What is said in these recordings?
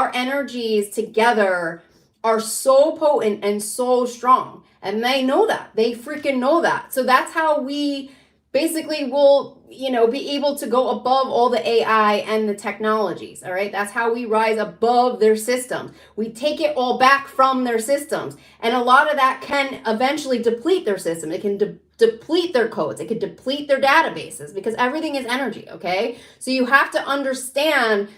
our energies together are so potent and so strong. And they know that. They freaking know that. So that's how we basically will, be able to go above all the AI and the technologies. All right. That's how we rise above their systems. We take it all back from their systems. And a lot of that can eventually deplete their system. It can deplete their codes. It could deplete their databases because everything is energy. Okay. So you have to understand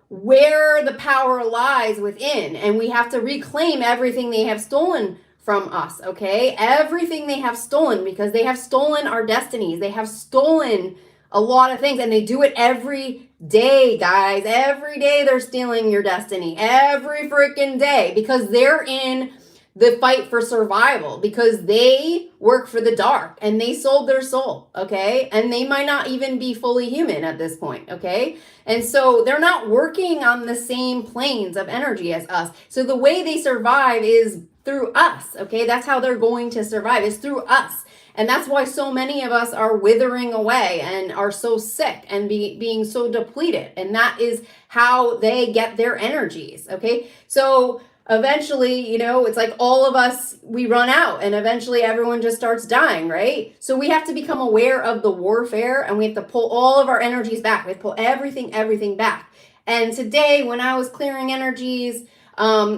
where the power lies within, and we have to reclaim everything they have stolen from us, okay? Everything they have stolen, because they have stolen our destinies. They have stolen a lot of things, and they do it every day, guys. Every day they're stealing your destiny. Every freaking day, because they're in the fight for survival, because they work for the dark and they sold their soul, okay? And they might not even be fully human at this point, okay? And so they're not working on the same planes of energy as us. So the way they survive is through us, okay? That's how they're going to survive, is through us. And that's why so many of us are withering away and are so sick and being so depleted. And that is how they get their energies, okay? So eventually, it's like all of us, we run out, and eventually everyone just starts dying, right? So we have to become aware of the warfare, and we have to pull all of our energies back. We have to pull everything back. And today, when I was clearing energies,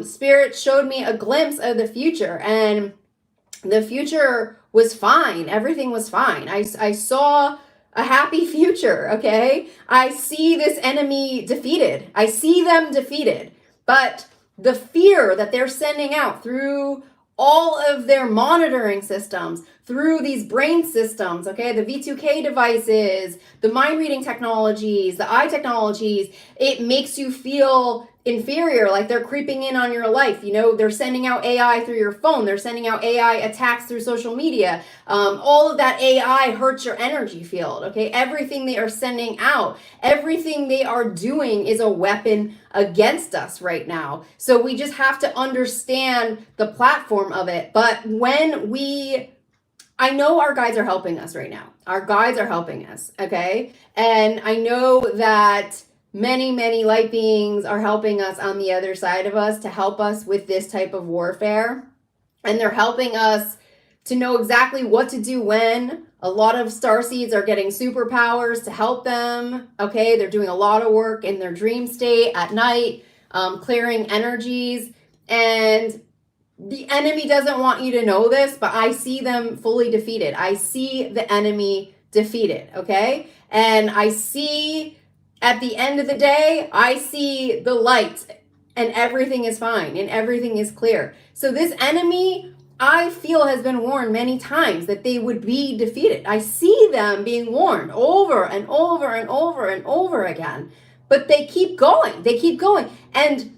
Spirit showed me a glimpse of the future, and the future was fine. Everything was fine. I saw a happy future, okay? I see this enemy defeated. I see them defeated. But the fear that they're sending out through all of their monitoring systems, through these brain systems, okay, the V2K devices, the mind reading technologies, the eye technologies, it makes you feel inferior, like they're creeping in on your life. They're sending out AI through your phone. They're sending out AI attacks through social media. All of that AI hurts your energy field, okay? Everything they are sending out, everything they are doing is a weapon against us right now. So we just have to understand the platform of it. But I know our guides are helping us right now. Our guides are helping us, okay? And I know that many light beings are helping us on the other side of us to help us with this type of warfare. And they're helping us to know exactly what to do when. A lot of starseeds are getting superpowers to help them, okay? They're doing a lot of work in their dream state at night, clearing energies. And the enemy doesn't want you to know this, but I see them fully defeated. I see the enemy defeated, okay? And I see, at the end of the day, I see the light, and everything is fine and everything is clear. So this enemy, I feel, has been warned many times that they would be defeated. I see them being warned over and over and over and over again, but they keep going. They keep going. And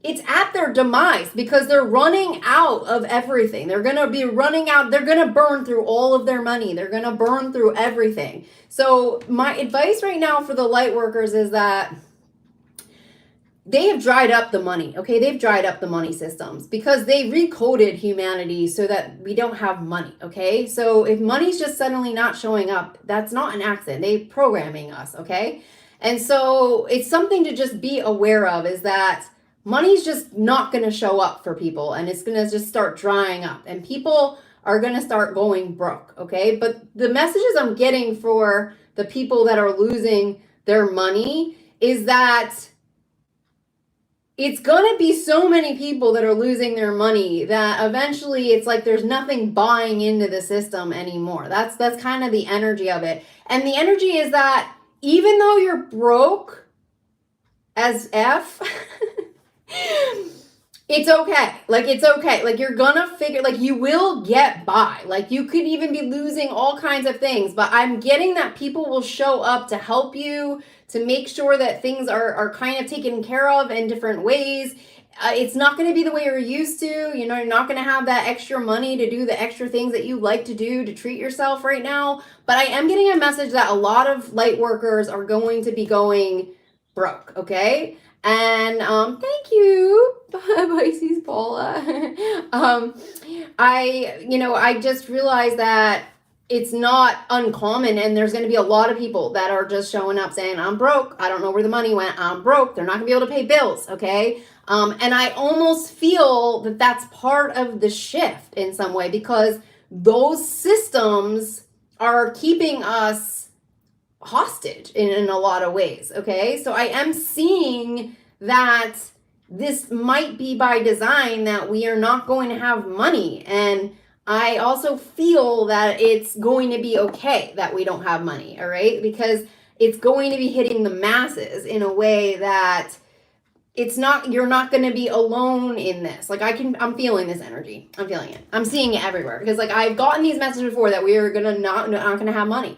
it's at their demise because they're running out of everything. They're going to be running out. They're going to burn through all of their money. They're going to burn through everything. So my advice right now for the light workers is that they have dried up the money, okay? They've dried up the money systems because they recoded humanity so that we don't have money, okay? So if money's just suddenly not showing up, that's not an accident. They're programming us, okay? And so it's something to just be aware of, is that money's just not going to show up for people, and it's going to just start drying up, and people are going to start going broke, okay? But the messages I'm getting for the people that are losing their money is that it's going to be so many people that are losing their money that eventually it's like there's nothing buying into the system anymore. That's kind of the energy of it. And the energy is that even though you're broke as F, it's okay. Like, it's okay. Like, you're gonna figure, like, you will get by. Like, you could even be losing all kinds of things, but I'm getting that people will show up to help you, to make sure that things are kind of taken care of in different ways. It's not going to be the way you're used to. You're not going to have that extra money to do the extra things that you like to do to treat yourself right now. But I am getting a message that a lot of light workers are going to be going broke, okay? And thank you, Pisces Paula. I just realized that it's not uncommon, and there's going to be a lot of people that are just showing up saying, I'm broke, I don't know where the money went, I'm broke, they're not going to be able to pay bills, okay? And I almost feel that that's part of the shift in some way, because those systems are keeping us hostage in a lot of ways, okay? So I am seeing that this might be by design, that we are not going to have money. And I also feel that it's going to be okay that we don't have money, all right? Because it's going to be hitting the masses in a way that it's not, you're not going to be alone in this. Like I'm feeling this energy. I'm feeling it. I'm seeing it everywhere, because like I've gotten these messages before that we are going to not going to have money.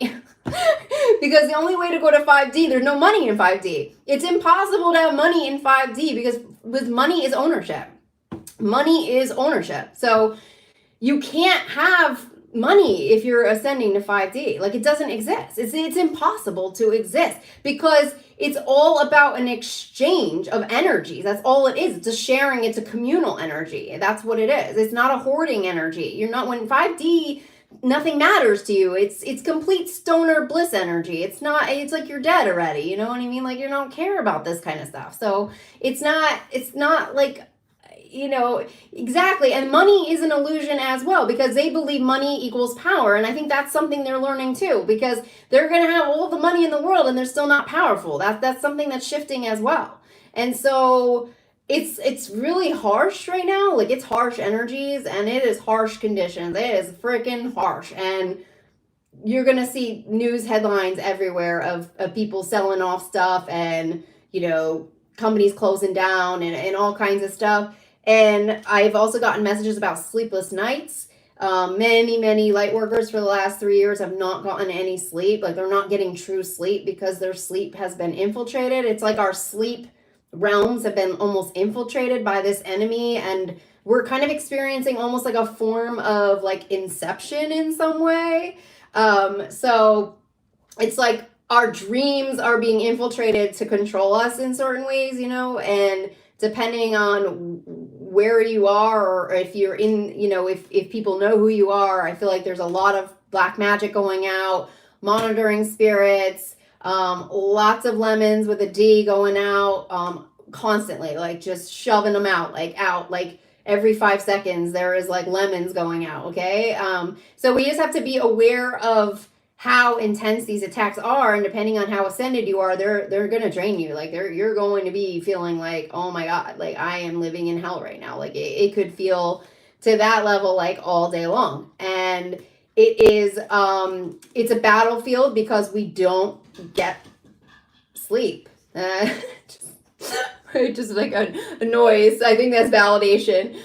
Because the only way to go to 5D, there's no money in 5D. It's impossible to have money in 5D, because with money is ownership. Money is ownership. So you can't have money if you're ascending to 5D. Like, it doesn't exist. It's impossible to exist, because it's all about an exchange of energies. That's all it is. It's a sharing. It's a communal energy. That's what it is. It's not a hoarding energy. You're not, when 5D, nothing matters to you. It's complete stoner bliss energy. It's not, it's like you're dead already. You know what I mean? Like, you don't care about this kind of stuff. So it's not like, you know, exactly. And money is an illusion as well, because they believe money equals power. And I think that's something they're learning too, because they're going to have all the money in the world and they're still not powerful. That's something that's shifting as well. And so it's really harsh right now. Like, it's harsh energies and it is harsh conditions. It is freaking harsh. And you're going to see news headlines everywhere of people selling off stuff, and, you know, companies closing down and all kinds of stuff. And I've also gotten messages about sleepless nights. Many light workers for the last 3 years have not gotten any sleep. Like, they're not getting true sleep because their sleep has been infiltrated. It's like our sleep realms have been almost infiltrated by this enemy, and we're kind of experiencing almost like a form of like inception in some way. So it's like our dreams are being infiltrated to control us in certain ways, you know, and depending on where you are, or if you're in, you know, if people know who you are, I feel like there's a lot of black magic going out, monitoring spirits, lots of lemons with a D going out, constantly, like just shoving them out, like every 5 seconds there is like lemons going out, okay? So we just have to be aware of how intense these attacks are, and depending on how ascended you are, they're gonna drain you. Like, you're going to be feeling like, oh my god, like I am living in hell right now. Like, it could feel to that level like all day long. And it is it's a battlefield because we don't get sleep. Just like a noise. I think that's validation.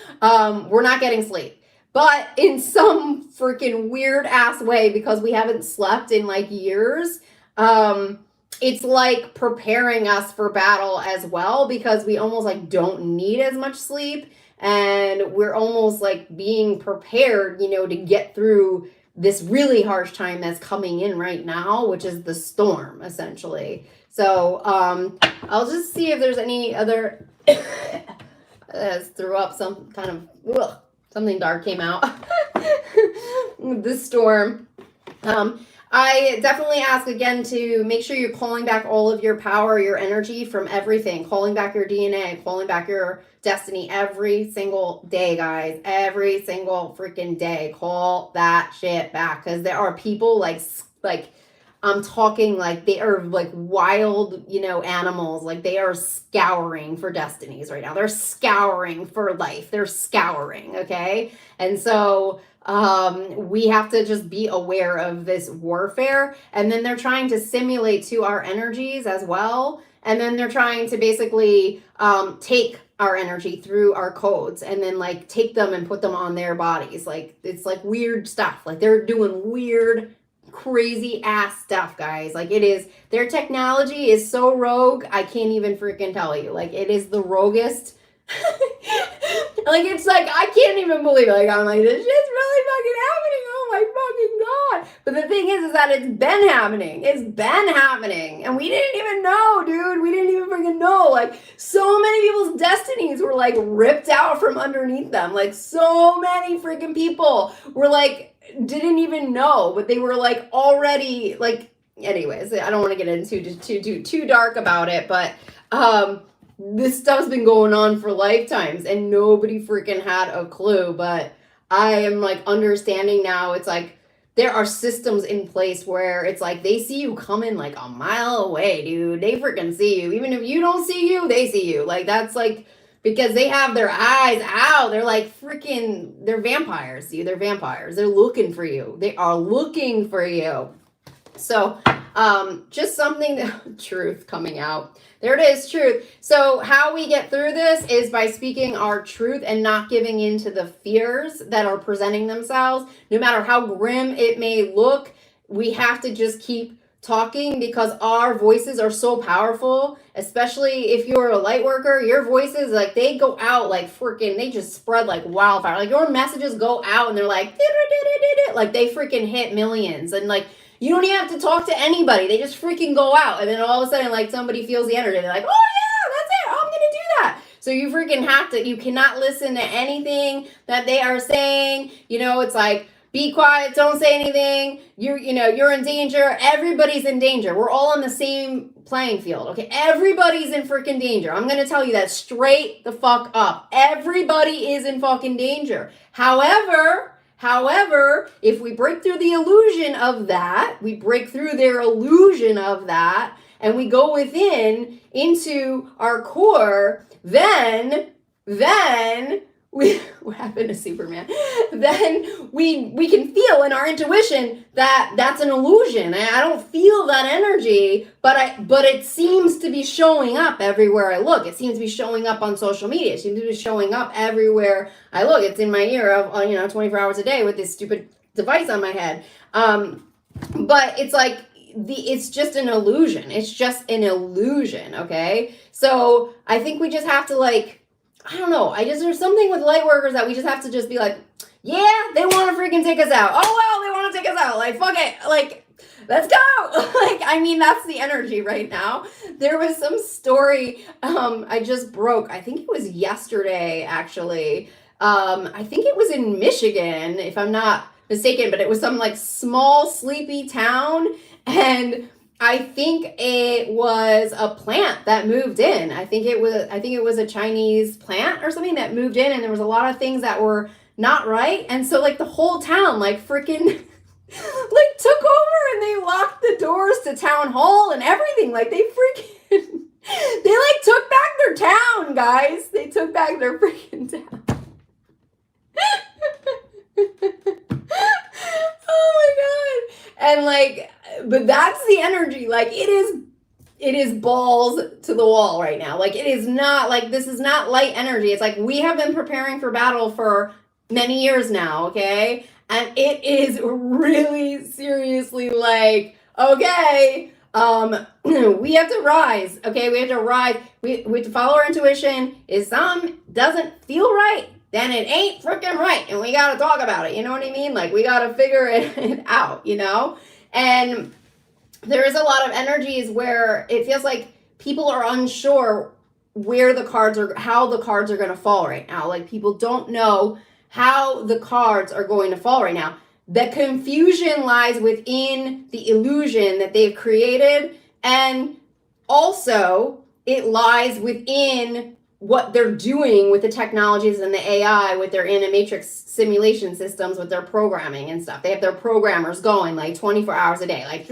We're not getting sleep. But in some freaking weird ass way, because we haven't slept in like years, it's like preparing us for battle as well, because we almost like don't need as much sleep, and we're almost like being prepared, you know, to get through this really harsh time that's coming in right now, which is the storm, essentially. So I'll just see if there's any other threw up some kind of something dark came out. This storm. I definitely ask again to make sure you're calling back all of your power, your energy from everything, calling back your DNA, calling back your destiny every single day, guys. Every single freaking day. Call that shit back, because there are people like I'm talking like they are like wild, you know, animals. Like, they are scouring for destinies right now. They're scouring for life. They're scouring, okay? And so we have to just be aware of this warfare. And then they're trying to simulate to our energies as well. And then they're trying to basically take our energy through our codes, and then like take them and put them on their bodies. Like, it's like weird stuff. Like, they're doing weird, crazy ass stuff, guys. Like, it is, their technology is so rogue, I can't even freaking tell you. Like, it is the roguest. Like, it's like, I can't even believe it. Like, I'm like, this shit's really fucking happening. Oh my fucking god. But the thing is that it's been happening. It's been happening. And we didn't even know, dude. We didn't even freaking know. Like, so many people's destinies were like ripped out from underneath them. Like, so many freaking people were like didn't even know, but they were like already like, anyways, I don't want to get into too dark about it, but this stuff's been going on for lifetimes and nobody freaking had a clue. But I am like understanding now, it's like there are systems in place where it's like they see you coming like a mile away, dude. They freaking see you. Even if you don't see you, they see you. Like that's like, because they have their eyes out. They're like freaking, they're vampires, dude. They're vampires. They're looking for you. They are looking for you. So just something that, truth coming out. There it is, truth. So how we get through this is by speaking our truth and not giving in to the fears that are presenting themselves. No matter how grim it may look, we have to just keep talking because our voices are so powerful, especially if you're a light worker. Your voices, like, they go out like freaking, they just spread like wildfire. Like your messages go out and they're like, like they freaking hit millions. And like, you don't even have to talk to anybody. They just freaking go out. And then all of a sudden, like somebody feels the energy. They're like, oh yeah, that's it. I'm going to do that. So you freaking have to, you cannot listen to anything that they are saying. You know, it's like, be quiet, don't say anything. You're in danger. Everybody's in danger. We're all on the same playing field, okay? Everybody's in freaking danger. I'm going to tell you that straight the fuck up. Everybody is in fucking danger. However, if we break through the illusion of that, we break through their illusion of that, and we go within into our core, then what happened to Superman? Then we can feel in our intuition that that's an illusion. I don't feel that energy, but it seems to be showing up everywhere I look. It seems to be showing up on social media. It seems to be showing up everywhere I look. It's in my ear of 24 hours a day with this stupid device on my head. But it's like it's just an illusion. It's just an illusion. Okay, so I think we just have to like. I don't know. There's something with light workers that we just have to just be like, yeah, they want to freaking take us out. Oh, well, they want to take us out. Like, fuck it. Like, let's go. Like, I mean, that's the energy right now. There was some story I just broke. I think it was yesterday, actually. I think it was in Michigan, if I'm not mistaken, but it was some like small, sleepy town. And I think it was a plant that moved in. I think it was a Chinese plant or something that moved in, and there was a lot of things that were not right. And so like the whole town like freaking like took over and they locked the doors to town hall and everything. Like they freaking they like took back their town, guys. They took back their freaking town. Oh my god. And like, but that's the energy. Like it is balls to the wall right now. Like it is not like, this is not light energy. It's like we have been preparing for battle for many years now, okay? And it is really seriously like, okay, we have to rise, okay? We have to rise. We have to follow our intuition. If something doesn't feel right, then it ain't freaking right. And we got to talk about it. You know what I mean? Like we got to figure it out, you know? And there is a lot of energies where it feels like people are unsure where the cards are, how the cards are going to fall right now. Like people don't know how the cards are going to fall right now. The confusion lies within the illusion that they've created. And also it lies within what they're doing with the technologies and the AI, with their animatrix simulation systems, with their programming and stuff. They have their programmers going like 24 hours a day, like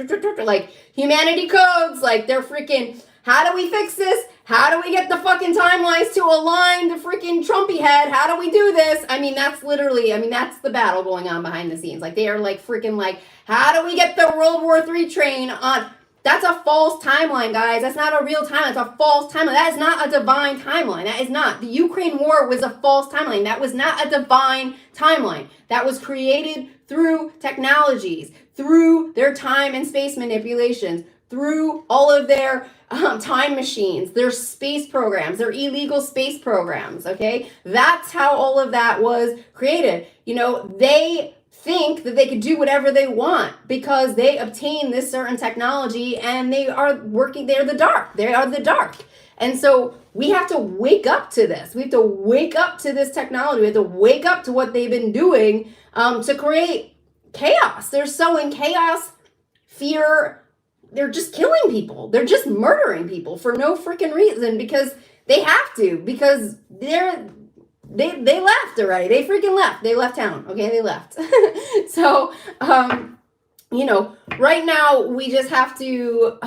humanity codes, like they're freaking, how do we fix this? How do we get the fucking timelines to align the freaking Trumpy head? How do we do this? I mean, that's literally, that's the battle going on behind the scenes. Like they are like freaking like, how do we get the World War III train on? That's a false timeline, guys. That's not a real timeline. It's a false timeline. That is not a divine timeline. That is not. The Ukraine war was a false timeline. That was not a divine timeline. That was created through technologies, through their time and space manipulations, through all of their time machines, their space programs, their illegal space programs, okay? That's how all of that was created. You know, they think that they could do whatever they want because they obtain this certain technology and they are working, they are the dark. And so we have to wake up to this. We have to wake up to this technology. We have to wake up to what they've been doing to create chaos. They're sowing chaos, fear. They're just killing people. They're just murdering people for no freaking reason because they have to, because they left already. They freaking left. They left town. Okay, they left. So, right now we just have to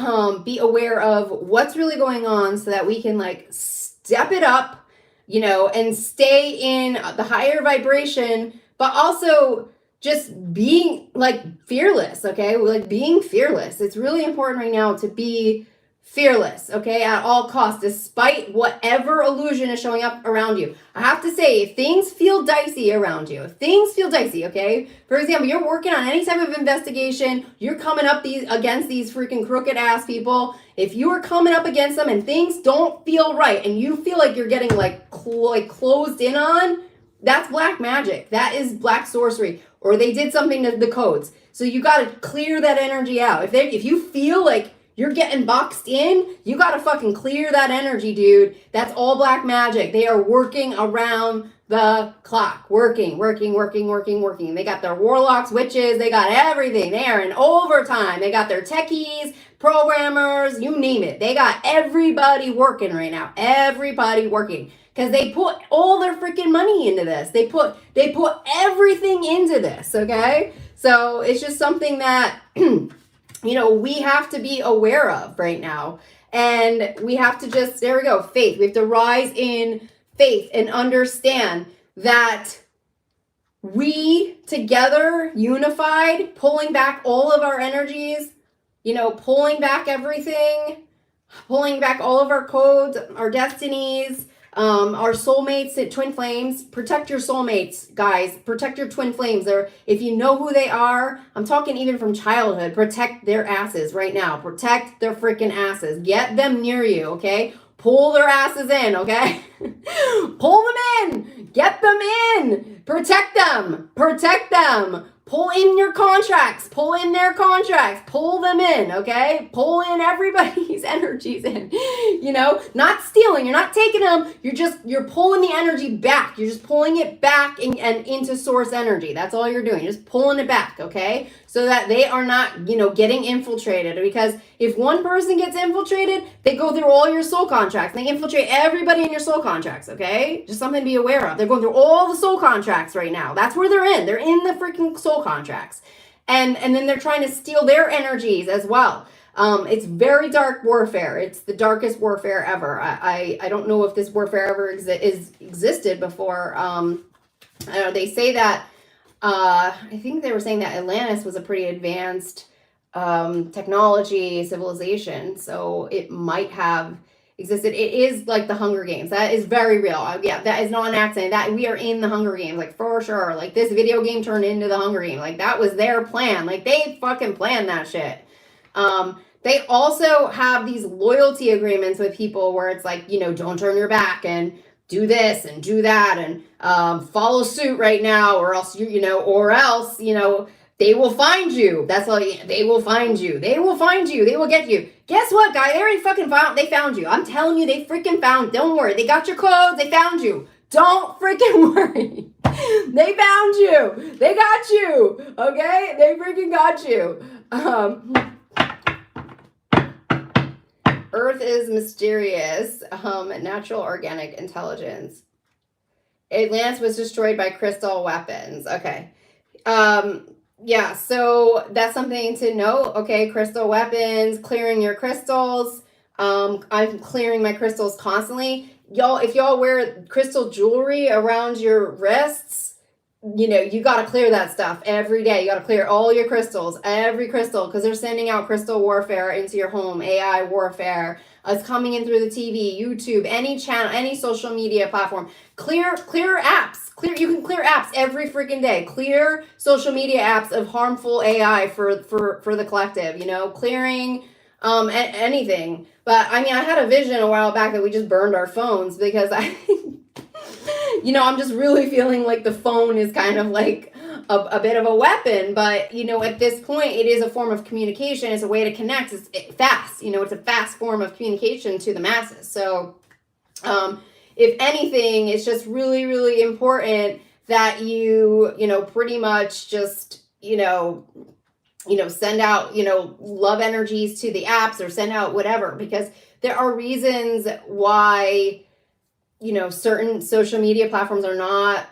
be aware of what's really going on so that we can like step it up, and stay in the higher vibration, but also just being like fearless, okay? Like being fearless. It's really important right now to be fearless, okay, at all costs, despite whatever illusion is showing up around you. I have to say, if things feel dicey around you, okay? For example, you're working on any type of investigation, you're coming up against these freaking crooked ass people. If you are coming up against them and things don't feel right and you feel like you're getting like closed in on, that's black magic. That is black sorcery, or they did something to the codes. So you got to clear that energy out. If you feel like you're getting boxed in, you got to fucking clear that energy, dude. That's all black magic. They are working around the clock. Working. They got their warlocks, witches, they got everything. They are in overtime. They got their techies, programmers, you name it. They got everybody working right now. Everybody working. Because they put all their freaking money into this. They put everything into this, okay? So it's just something that we have to be aware of right now. And we have to just, there we go, faith. We have to rise in faith and understand that we together, unified, pulling back all of our energies, pulling back everything, pulling back all of our codes, our destinies, our soulmates, twin flames. Protect your soulmates, guys. Protect your twin flames. If you know who they are, I'm talking even from childhood, protect their asses right now. Protect their freaking asses. Get them near you, okay? Pull their asses in, okay? Pull them in. Get them in. Protect them. Pull in your contracts. Pull in their contracts. Pull them in, okay? Pull in everybody's energies in. Not stealing. You're not taking them. You're pulling the energy back. You're just pulling it back and into source energy. That's all you're doing. You're just pulling it back, okay? So that they are not, getting infiltrated. Because if one person gets infiltrated, they go through all your soul contracts. They infiltrate everybody in your soul contracts, okay? Just something to be aware of. They're going through all the soul contracts right now. That's where they're in. They're in the freaking soul contracts. And then they're trying to steal their energies as well. It's very dark warfare. It's the darkest warfare ever. I don't know if this warfare ever existed before. I don't know, they say that, I think they were saying that Atlantis was a pretty advanced technology civilization, so it might have existed. It is like the Hunger Games. That is very real. Yeah, that is not an accident. That we are in the Hunger Games, like for sure. Like this video game turned into the Hunger Game. Like that was their plan. Like they fucking planned that shit. They also have these loyalty agreements with people where it's like, don't turn your back and do this and do that and follow suit right now, or else they will find you. That's all. They will find you. They will get you. Guess what, guy? They already fucking found you. I'm telling you, they freaking found. Don't worry. They got your codes. They found you. Don't freaking worry. They found you. They got you. Okay? They freaking got you. Earth is mysterious. Natural organic intelligence. Atlantis was destroyed by crystal weapons. Okay. Yeah, so that's something to know. Okay, crystal weapons, clearing your crystals. I'm clearing my crystals constantly. If y'all wear crystal jewelry around your wrists, you got to clear that stuff every day. You got to clear all your crystals, every crystal, because they're sending out crystal warfare into your home, AI warfare. It's coming in through the TV, YouTube, any channel, any social media platform. Clear apps. You can clear apps every freaking day. Clear social media apps of harmful AI for the collective, clearing anything. But I had a vision a while back that we just burned our phones because I'm just really feeling like the phone is kind of like a bit of a weapon, but at this point it is a form of communication. It's a way to connect. It's fast, it's a fast form of communication to the masses. So if anything, it's just really, really important that you pretty much just send out, love energies to the apps or send out whatever, because there are reasons why, certain social media platforms are not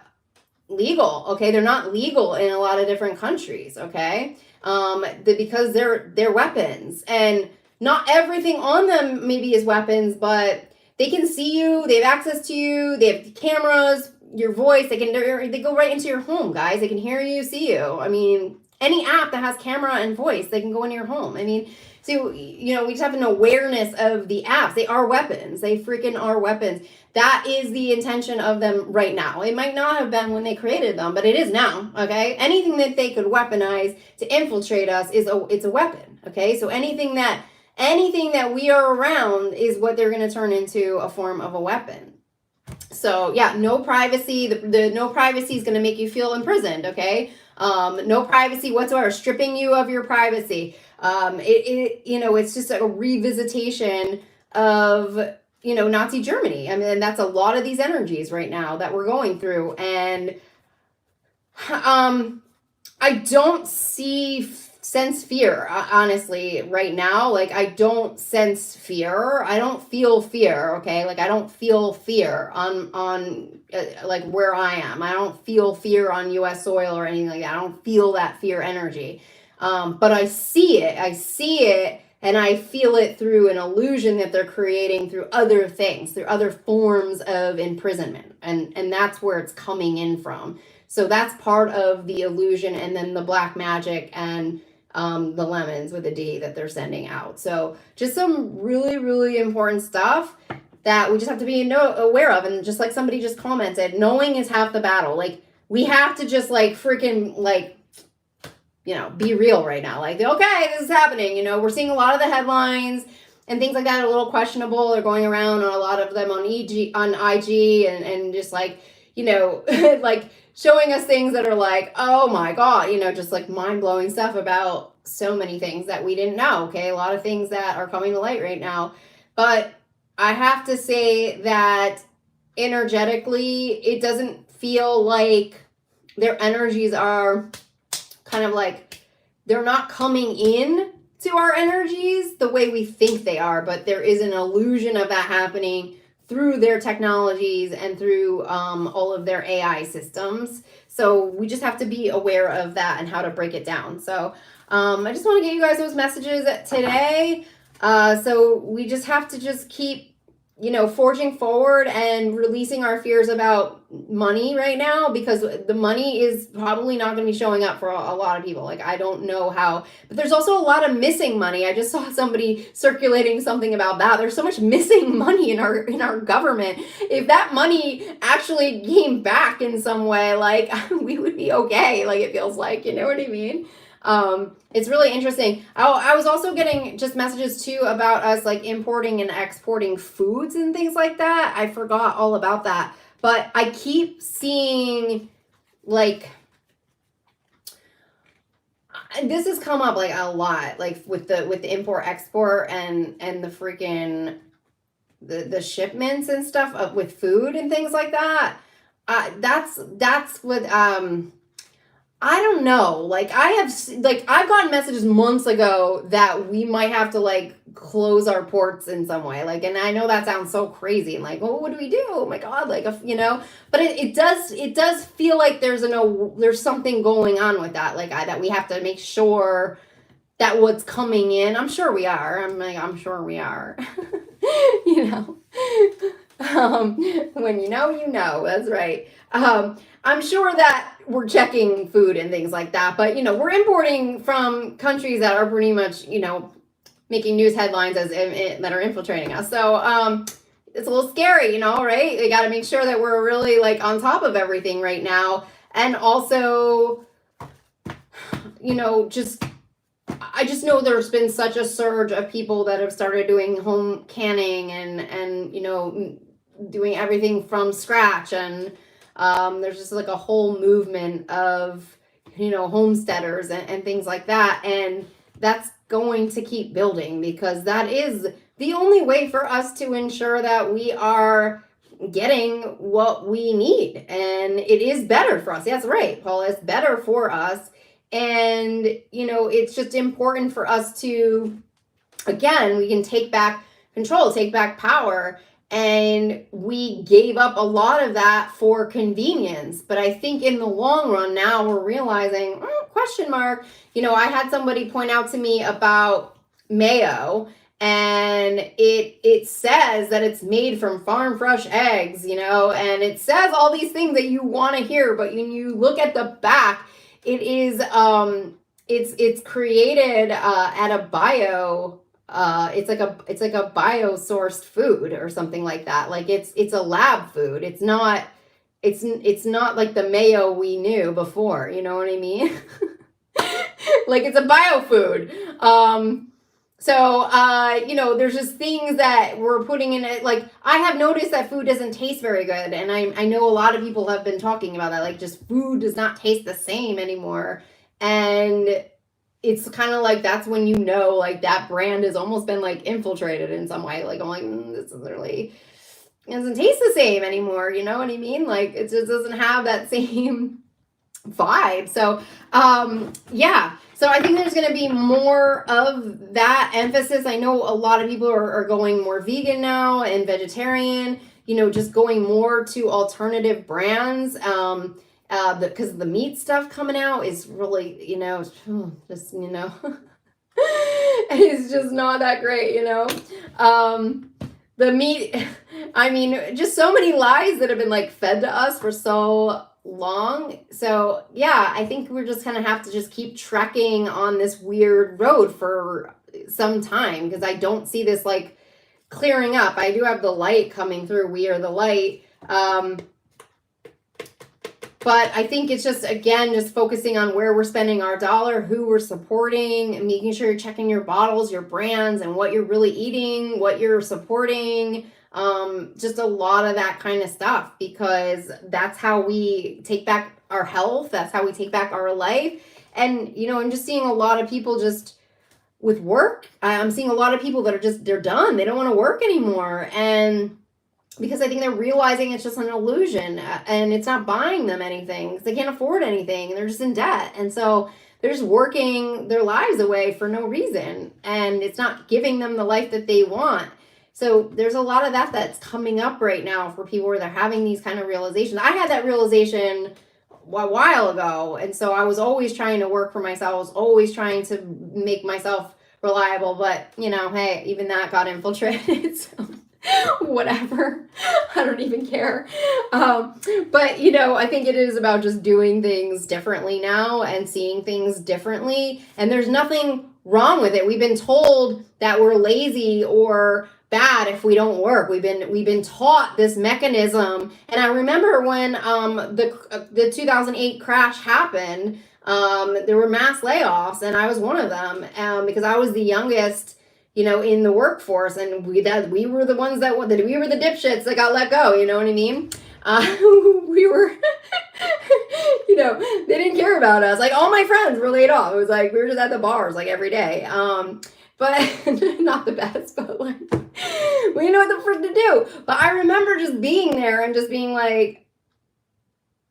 legal. Okay. They're not legal in a lot of different countries. Okay. Because they're weapons, and not everything on them maybe is weapons, but they can see you, they have access to you, they have cameras, your voice, they go right into your home, guys. They can hear you, see you. I mean, any app that has camera and voice, they can go into your home. I mean, so, we just have an awareness of the apps. They are weapons. They freaking are weapons. That is the intention of them right now. It might not have been when they created them, but it is now, okay? Anything that they could weaponize to infiltrate us it's a weapon, okay? So anything that we are around is what they're going to turn into a form of a weapon. So yeah, no privacy. The no privacy is going to make you feel imprisoned, okay? No privacy whatsoever, stripping you of your privacy. It's just a revisitation of, Nazi Germany. I mean, that's a lot of these energies right now that we're going through. And I don't sense fear, honestly, right now. Like, I don't sense fear. I don't feel fear, okay? Like, I don't feel fear on like where I am. I don't feel fear on US soil or anything like that. I don't feel that fear energy. But I see it, and I feel it through an illusion that they're creating through other things, through other forms of imprisonment. And that's where it's coming in from. So that's part of the illusion, and then the black magic and the lemons with a D that they're sending out. So just some really, really important stuff that we just have to be aware of. And just like somebody just commented, knowing is half the battle. Like, we have to just freaking be real right now. Like, okay, this is happening. We're seeing a lot of the headlines and things like that are a little questionable. They're going around on a lot of them on IG and just like showing us things that are like, oh my God, just like mind-blowing stuff about so many things that we didn't know. Okay. A lot of things that are coming to light right now. But I have to say that energetically, it doesn't feel like their energies are kind of like, they're not coming in to our energies the way we think they are, but there is an illusion of that happening through their technologies and through all of their AI systems. So we just have to be aware of that and how to break it down. So I just want to get you guys those messages today. So we just have to just keep, forging forward and releasing our fears about money right now, because the money is probably not going to be showing up for a lot of people. Like, I don't know how, but there's also a lot of missing money. I just saw somebody circulating something about that. There's so much missing money in our government. If that money actually came back in some way, like, we would be okay. Like, it feels like, you know what I mean? It's really interesting. I was also getting just messages too about us like importing and exporting foods and things like that. I forgot all about that, but I keep seeing like, this has come up like a lot, like with the import export and the freaking the shipments and stuff with food and things like that. That's what I don't know. Like, I've gotten messages months ago that we might have to like close our ports in some way. Like, and I know that sounds so crazy. And like, well, what do we do? Oh my God. Like, but it does feel like there's something going on with that. Like, that we have to make sure that what's coming in, I'm sure we are. I'm sure we are, when that's right. I'm sure that we're checking food and things like that, but we're importing from countries that are pretty much, making news headlines that are infiltrating us. So it's a little scary, right? We got to make sure that we're really like on top of everything right now. And also, I just know there's been such a surge of people that have started doing home canning and doing everything from scratch, and there's just like a whole movement of homesteaders and things like that, and that's going to keep building, because that is the only way for us to ensure that we are getting what we need, and it is better for us. That's right, Paula. It's better for us And, it's just important for us to, again, we can take back control, take back power. And we gave up a lot of that for convenience. But I think in the long run, now we're realizing, question mark, I had somebody point out to me about mayo, and it says that it's made from farm fresh eggs, and it says all these things that you want to hear, but when you look at the back, it is it's created at a bio it's like a bio-sourced food or something like that. Like it's a lab food. It's not like the mayo we knew before, you know what I mean? Like it's a bio food. So there's just things that we're putting in it. Like I have noticed that food doesn't taste very good, and I know a lot of people have been talking about that. Like just food does not taste the same anymore, and it's kind of like that's when like that brand has almost been like infiltrated in some way. Like I'm like, this is really, it doesn't taste the same anymore. You know what I mean? Like it just doesn't have that same vibe. So yeah. So I think there's going to be more of that emphasis. I know a lot of people are going more vegan now and vegetarian, just going more to alternative brands. Because the meat stuff coming out is really, just, it's just not that great, the meat, I mean, just so many lies that have been like fed to us for so long. So yeah, I think we're just gonna have to just keep trekking on this weird road for some time, because I don't see this like clearing up. I do have the light coming through. We are the light. But I think it's just, again, just focusing on where we're spending our dollar, who we're supporting, and making sure you're checking your bottles, your brands, and what you're really eating, what you're supporting. Just a lot of that kind of stuff, because that's how we take back our health. That's how we take back our life. And, I'm just seeing a lot of people just with work. I'm seeing a lot of people that are they're done. They don't want to work anymore. And because I think they're realizing it's just an illusion, and it's not buying them anything. They can't afford anything, and they're just in debt. And so they're just working their lives away for no reason, and it's not giving them the life that they want. So there's a lot of that that's coming up right now for people where they're having these kind of realizations. I had that realization a while ago, and so I was always trying to work for myself. I was always trying to make myself reliable, but hey, even that got infiltrated. So whatever, I don't even care. But I think it is about just doing things differently now and seeing things differently, and there's nothing wrong with it. We've been told that we're lazy or bad if we don't work. We've been taught this mechanism. And I remember when the 2008 crash happened, there were mass layoffs, and I was one of them, because I was the youngest in the workforce, and we were the ones we were the dipshits that got let go, you know what I mean? We were, they didn't care about us. Like all my friends were laid off. It was like, we were just at the bars like every day. But not the best, but like, we didn't know what the frick to do. But I remember just being there and just being like,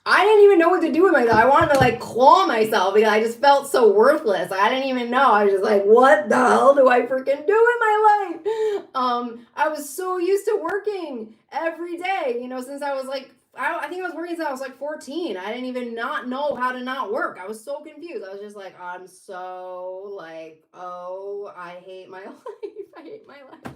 I didn't even know what to do with myself. I wanted to like claw myself because I just felt so worthless. I didn't even know. I was just like, what the hell do I freaking do in my life? I was so used to working every day, since I was like, I think I was working since I was like 14. I didn't even not know how to not work. I was so confused. I was just like, I'm so like, oh, I hate my life. I hate my life.